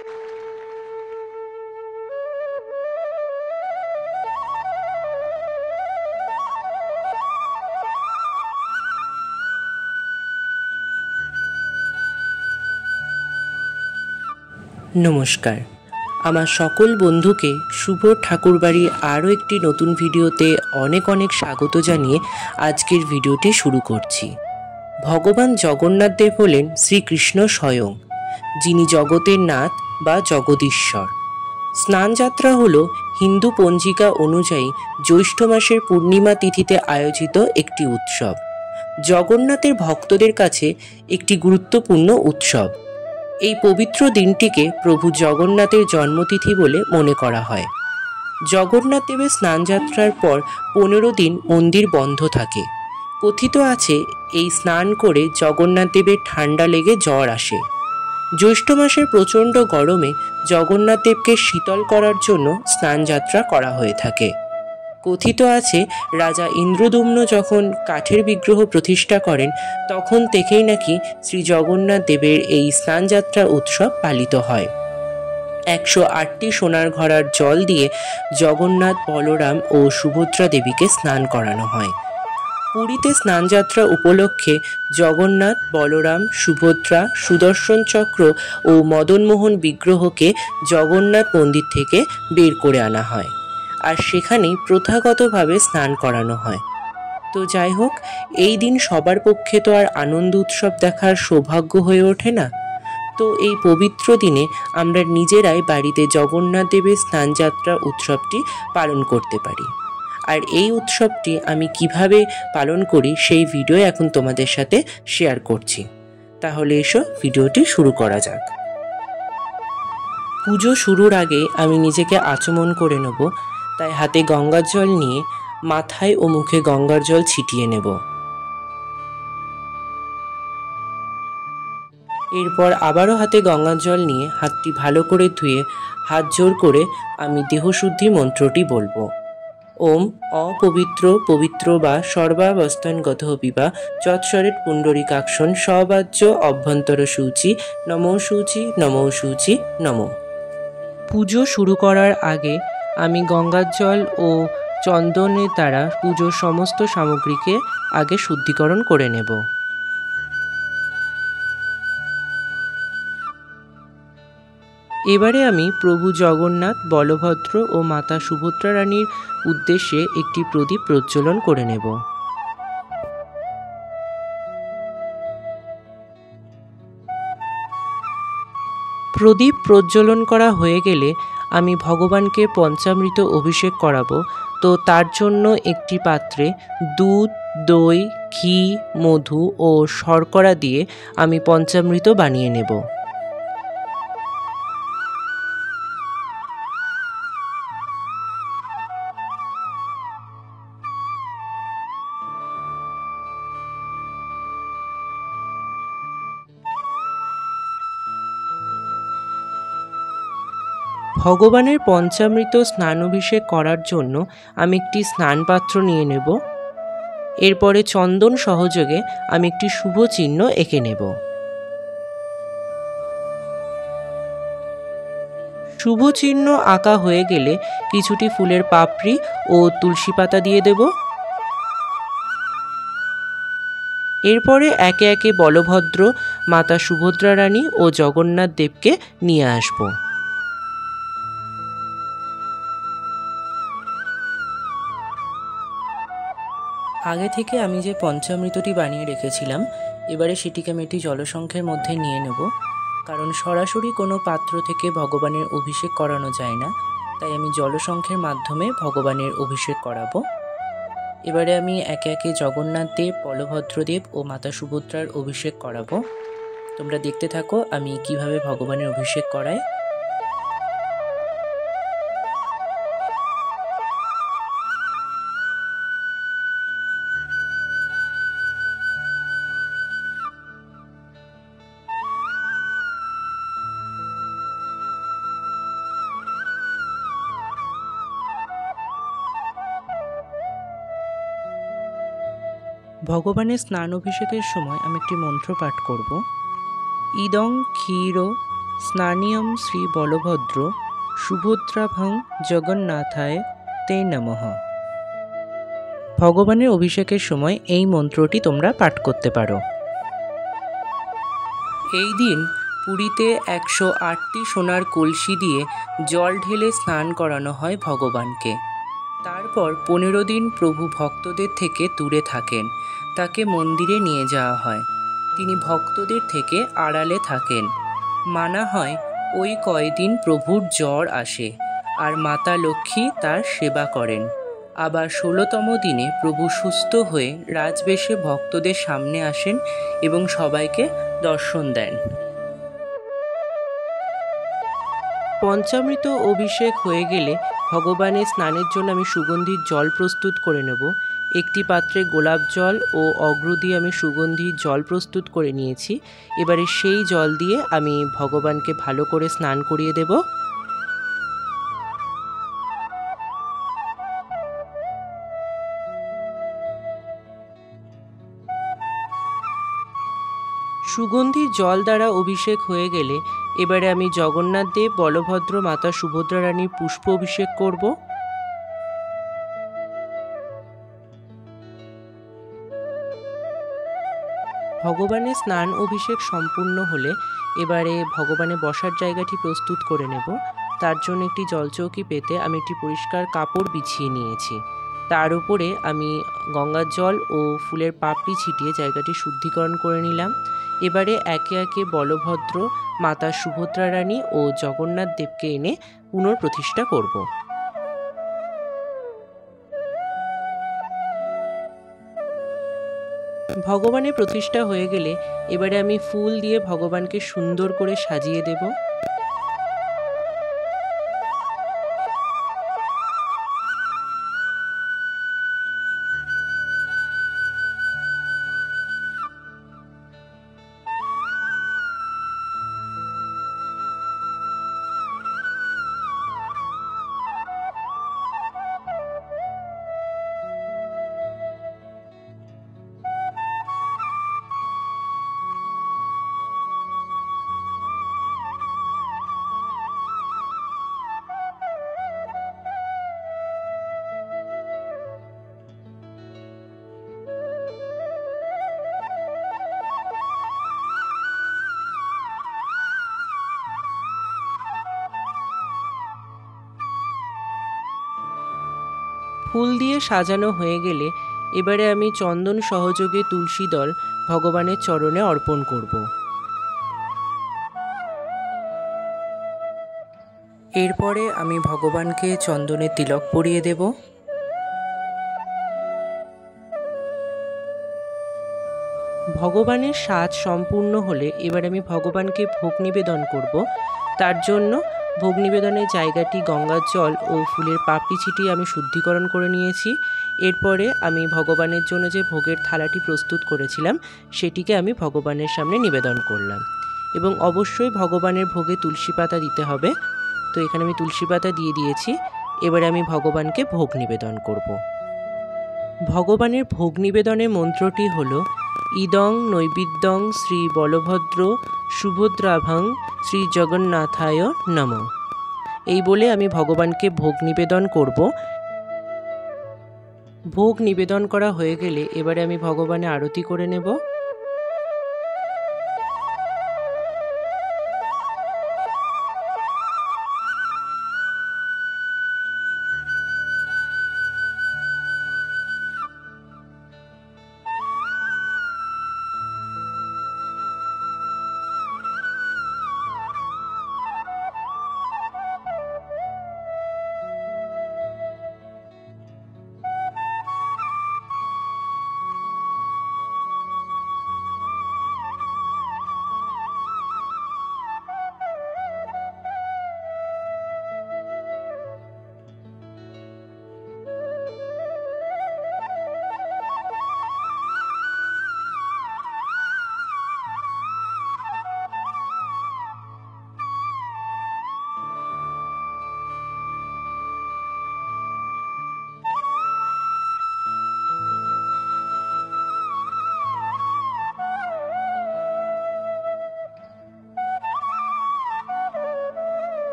নমস্কার, আমার সকল বন্ধুকে শুভ ঠাকুরবাড়ির আরও একটি নতুন ভিডিওতে অনেক অনেক স্বাগত জানিয়ে আজকের ভিডিওটি শুরু করছি। ভগবান জগন্নাথ দেব হলেন শ্রীকৃষ্ণ স্বয়ং, যিনি জগতের নাথ বা জগদীশ্বর। স্নানযাত্রা হল হিন্দু পঞ্জিকা অনুযায়ী জ্যৈষ্ঠ মাসের পূর্ণিমা তিথিতে আয়োজিত একটি উৎসব। জগন্নাথের ভক্তদের কাছে একটি গুরুত্বপূর্ণ উৎসব। এই পবিত্র দিনটিকে প্রভু জগন্নাথের জন্মতিথি বলে মনে করা হয়। জগন্নাথ দেবের স্নানযাত্রার পর 15 দিন মন্দির বন্ধ থাকে। কথিত আছে এই স্নান করে জগন্নাথ দেবের ঠান্ডা লেগে জ্বর আসে। জ্যৈষ্ঠ মাসের প্রচণ্ড গরমে জগন্নাথ দেবকে শীতল করার জন্য স্নানযাত্রা করা হয়ে থাকে। কথিত আছে রাজা ইন্দ্রদ্যুম্ন যখন কাঠের বিগ্রহ প্রতিষ্ঠা করেন তখন থেকেই নাকি শ্রী জগন্নাথ দেবের এই স্নানযাত্রা উৎসব পালিত হয়। 108টি সোনার ঘড়ার জল দিয়ে জগন্নাথ, বলরাম ও সুভদ্রা দেবীকে স্নান করানো হয়। পুরীতে স্নানযাত্রা উপলক্ষে জগন্নাথ, বলরাম, সুভদ্রা, সুদর্শন চক্র ও মদনমোহন বিগ্রহকে জগন্নাথ মন্দির থেকে বের করে আনা হয়, আর সেখানেই প্রথাগতভাবে স্নান করানো হয়। তো যাই হোক, এই দিন সবার পক্ষে তো আর আনন্দ উৎসব দেখার সৌভাগ্য হয়ে ওঠে না। তো এই পবিত্র দিনে আমরা নিজেরাই বাড়িতে জগন্নাথ দেবের স্নানযাত্রা উৎসবটি পালন করতে পারি। আর এই উৎসবটি আমি কিভাবে পালন করি সেই ভিডিও এখন তোমাদের সাথে শেয়ার করছি। তাহলে এসো ভিডিওটি শুরু করা যাক। পুজো শুরুর আগে আমি নিজেকে আচমন করে নেব, তাই হাতে গঙ্গার জল নিয়ে মাথায় ও মুখে গঙ্গার জল ছিটিয়ে নেব। এরপর আবারও হাতে গঙ্গার জল নিয়ে হাতটি ভালো করে ধুয়ে হাত জোড় করে আমি দেহশুদ্ধি মন্ত্রটি বলবো। ওম অপবিত্র পবিত্র বা সর্বাবস্থানগত বিবা যৎসরেট পুণ্ডরীকাক্ষণ সবাজ্য অভ্যন্তর সূচি নমো সূচি নমো সূচি নমো। পুজো শুরু করার আগে আমি গঙ্গার জল ও চন্দনের দ্বারা পুজোর সমস্ত সামগ্রীকে আগে শুদ্ধিকরণ করে নেব। এবারে আমি প্রভু জগন্নাথ, বলভদ্র ও মাতা সুভদ্রা রানীর উদ্দেশ্যে একটি প্রদীপ প্রজ্বলন করে নেব। প্রদীপ প্রজ্বলন করা হয়ে গেলে আমি ভগবানকে পঞ্চামৃত অভিষেক করাবো। তো তার জন্য একটি পাত্রে দুধ, দই, ঘি, মধু ও শর্করা দিয়ে আমি পঞ্চামৃত বানিয়ে নেব। ভগবানের পঞ্চামৃত স্নানাভিষেক করার জন্য আমি একটি স্নান পাত্র নিয়ে নেব। এরপরে চন্দন সহযোগে আমি একটি শুভ চিহ্ন এঁকে নেব। শুভ চিহ্ন আঁকা হয়ে গেলে কিছুটি ফুলের পাপড়ি ও তুলসী পাতা দিয়ে দেব। এরপরে একে একে বলভদ্র, মাতা সুভদ্রা রানী ও জগন্নাথ দেবকে নিয়ে আসব। আগে থেকে আমি যে পঞ্চামৃতটি বানিয়ে রেখেছিলাম, এবারে সেটিকে আমি একটি জলসংখ্যের মধ্যে নিয়ে নেব, কারণ সরাসরি কোনো পাত্র থেকে ভগবানের অভিষেক করানো যায় না, তাই আমি জলসংখ্যের মাধ্যমে ভগবানের অভিষেক করাবো। এবারে আমি একে একে জগন্নাথ দেব, বলভদ্র দেব ও মাতা সুভদ্রার অভিষেক করাবো। তোমরা দেখতে থাকো আমি কিভাবে ভগবানের অভিষেক করাই। ভগবানের স্নান অভিষেকের সময় আমি একটি মন্ত্র পাঠ করব। ইদং ক্ষীর স্নানিয়ম শ্রী বলভদ্র সুভদ্রাভং জগন্নাথায় তে নমঃ। ভগবানের অভিষেকের সময় এই মন্ত্রটি তোমরা পাঠ করতে পারো। এই দিন পুরীতে 108টি সোনার কলসি দিয়ে জল ঢেলে স্নান করানো হয় ভগবানকে। তারপর 15 দিন প্রভু ভক্তদের থেকে দূরে থাকেন, তাকে মন্দিরে নিয়ে যাওয়া হয়। তিনি ভক্তদের থেকে আড়ালে থাকেন। মানা হয় ওই কয়দিন প্রভুর জ্বর আসে আর মাতা লক্ষ্মী তার সেবা করেন। আবার 16তম দিনে প্রভু সুস্থ হয়ে রাজবেশে ভক্তদের সামনে আসেন এবং সবাইকে দর্শন দেন। পঞ্চামৃত অভিষেক হয়ে গেলে ভগবানের স্নানের জন্য আমি সুগন্ধির জল প্রস্তুত করে নেব। একটি পাত্রে গোলাপ জল ও অগ্রু দিয়ে আমি সুগন্ধির জল প্রস্তুত করে নিয়েছি। এবারে সেই জল দিয়ে আমি ভগবানকে ভালো করে স্নান করিয়ে দেব। সুগন্ধির জল দ্বারা অভিষেক হয়ে গেলে এবারে আমি জগন্নাথ দেব, বলভদ্র, মাতা সুভদ্রা রানীর পুষ্প অভিষেক করব। ভগবানের স্নান অভিষেক সম্পূর্ণ হলে এবারে ভগবানের বসার জায়গাটি প্রস্তুত করে নেব। তার জন্য একটি জলচৌকি পেতে আমি একটি পরিষ্কার কাপড় বিছিয়ে নিয়েছি। তার উপরে আমি গঙ্গার জল ও ফুলের পাপড়ি ছিটিয়ে জায়গাটি শুদ্ধিকরণ করে নিলাম। এবারে একে একে বলভদ্র, মাতা সুভদ্রা রানী ও জগন্নাথ দেবকে এনে পুনঃপ্রতিষ্ঠা করব। ভগবানের প্রতিষ্ঠা হয়ে গেলে এবারে আমি ফুল দিয়ে ভগবানকে সুন্দর করে সাজিয়ে দেব। ফুল দিয়ে সাজানো হয়ে গেলে এবারে আমি চন্দন সহযোগে তুলসী দল ভগবানের চরণে অর্পণ করব। এরপরে আমি ভগবানকে চন্দনের তিলক পরিয়ে দেব। ভগবানের সাজ সম্পূর্ণ হলে এবার আমি ভগবানকে ভোগ নিবেদন করব। তার জন্য ভোগ নিবেদনের জায়গাটি গঙ্গার জল ও ফুলের পাপড়ি ছিটিয়ে আমি শুদ্ধিকরণ করে নিয়েছি। এরপরে আমি ভগবানের জন্য যে ভোগের থালাটি প্রস্তুত করেছিলাম সেটিকে আমি ভগবানের সামনে নিবেদন করলাম এবং অবশ্যই ভগবানের ভোগে তুলসী পাতা দিতে হবে। তো এখানে আমি তুলসী পাতা দিয়ে দিয়েছি। এবারে আমি ভগবানকে ভোগ নিবেদন করব। ভগবানের ভোগ নিবেদনের মন্ত্রটি হল ইদং নৈবেদ্যং শ্রী বলভদ্র সুভদ্রাভং শ্রী জগন্নাথায় নমঃ। এই বলে আমি ভগবানকে ভোগ নিবেদন করব। ভোগ নিবেদন করা হয়ে গেলে এবারে আমি ভগবানের আরতি করে নেব।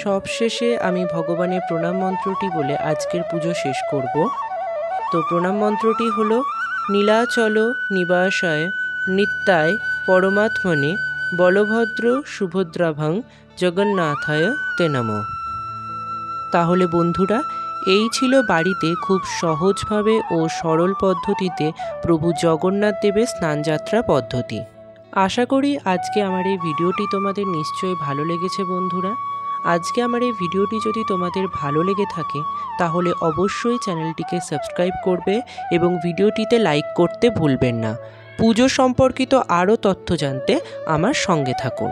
সবশেষে আমি ভগবানের প্রণাম মন্ত্রটি বলে আজকের পুজো শেষ করব। তো প্রণাম মন্ত্রটি হলো নীলাচল নিবাসায় নিত্যায় পরমাত্মনে বলভদ্র সুভদ্রাভং জগন্নাথায় তে নমঃ। তাহলে বন্ধুরা, এই ছিল বাড়িতে খুব সহজভাবে ও সরল পদ্ধতিতে প্রভু জগন্নাথ দেবের স্নানযাত্রা পদ্ধতি। আশা করি আজকে আমার এই ভিডিওটি তোমাদের নিশ্চয়ই ভালো লেগেছে বন্ধুরা। আজকে আমার এই ভিডিওটি যদি তোমাদের ভালো লেগে থাকে তাহলে অবশ্যই চ্যানেলটিকে সাবস্ক্রাইব করবে এবং ভিডিওটিতে লাইক করতে ভুলবেন না। পুজো সম্পর্কিত আরও তথ্য জানতে আমার সঙ্গে থাকুন।